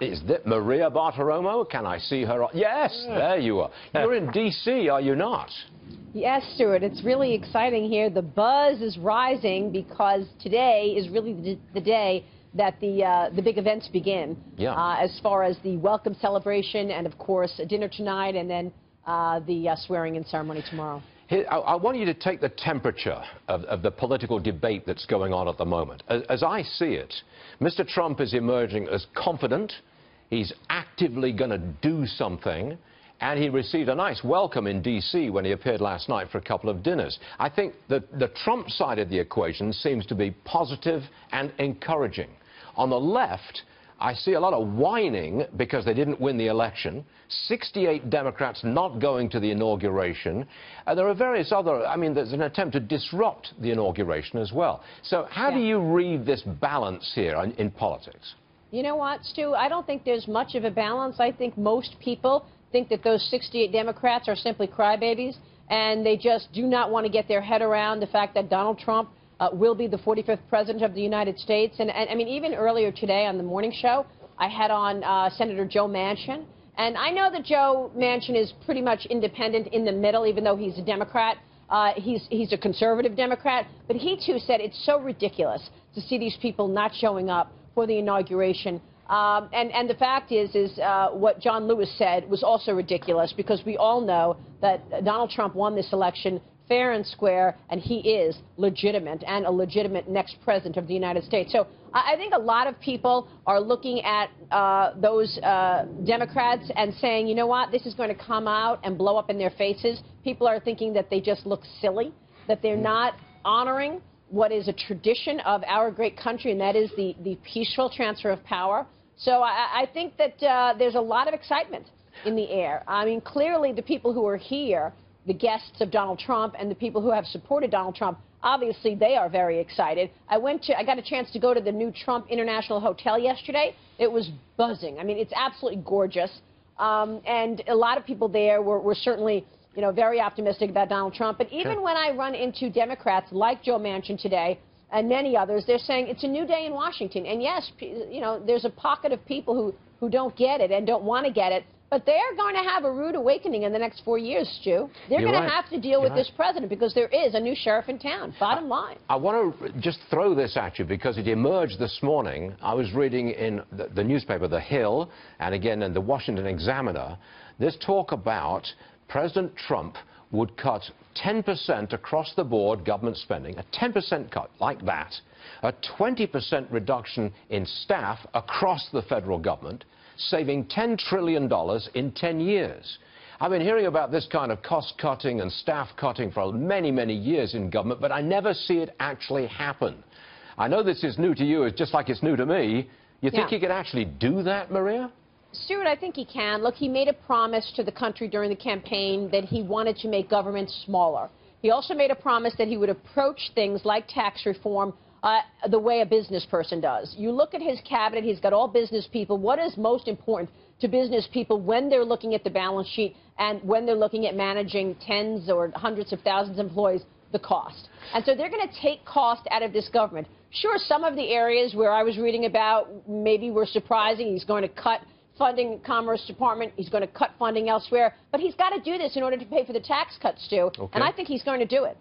Is that Maria Bartiromo? Can I see her? Yes, there you are. You're in D.C., are you not? Yes, Stuart, it's really exciting here. The buzz is rising because today is really the day that the big events begin. Yeah. As far as the welcome celebration and, of course, a dinner tonight and then the swearing-in ceremony tomorrow. I want you to take the temperature of the political debate that's going on at the moment. As I see it, Mr. Trump is emerging as confident. He's actively going to do something. And he received a nice welcome in D.C. when he appeared last night for a couple of dinners. I think that the Trump side of the equation seems to be positive and encouraging. On the left, I see a lot of whining because they didn't win the election. 68 Democrats not going to the inauguration. There are various other, there's an attempt to disrupt the inauguration as well. So how do you read this balance here in politics? You know what, Stu? I don't think there's much of a balance. I think most people think that those 68 Democrats are simply crybabies, and they just do not want to get their head around the fact that Donald Trump will be the 45th president of the United States. And even earlier today on the morning show, I had on Senator Joe Manchin. And I know that Joe Manchin is pretty much independent in the middle, even though he's a Democrat. He's a conservative Democrat. But he, too, said it's so ridiculous to see these people not showing up for the inauguration. And the fact is what John Lewis said was also ridiculous, because we all know that Donald Trump won this election fair and square, and he is legitimate and a legitimate next president of the United States. So I think a lot of people are looking at those Democrats and saying, you know what, this is going to come out and blow up in their faces. People are thinking that they just look silly, that they're not honoring what is a tradition of our great country, and that is the peaceful transfer of power. So I think that there's a lot of excitement in the air. Clearly the people who are here, the guests of Donald Trump and the people who have supported Donald Trump, obviously they are very excited. I got a chance to go to the new Trump International Hotel yesterday. It was buzzing. It's absolutely gorgeous. And a lot of people there were certainly, very optimistic about Donald Trump. But even when I run into Democrats like Joe Manchin today and many others, they're saying it's a new day in Washington. And yes, there's a pocket of people who don't get it and don't want to get it. But they're going to have a rude awakening in the next 4 years, Stu. They're going to have to deal with this president because there is a new sheriff in town, bottom line. I want to just throw this at you because it emerged this morning. I was reading in the newspaper, The Hill, and again in the Washington Examiner, this talk about President Trump would cut 10% across the board government spending, a 10% cut like that, a 20% reduction in staff across the federal government, saving $10 trillion in 10 years. I've been hearing about this kind of cost-cutting and staff-cutting for many, many years in government, but I never see it actually happen. I know this is new to you, it's just like it's new to me. You think he could actually do that, Maria? Stuart, I think he can. Look, he made a promise to the country during the campaign that he wanted to make government smaller. He also made a promise that he would approach things like tax reform the way a business person does. You look at his cabinet, he's got all business people. What is most important to business people when they're looking at the balance sheet and when they're looking at managing tens or hundreds of thousands of employees? The cost. And so they're going to take cost out of this government. Sure, some of the areas where I was reading about maybe were surprising. He's going to cut funding, Commerce Department. He's going to cut funding elsewhere. But he's got to do this in order to pay for the tax cuts, Stu. And I think he's going to do it.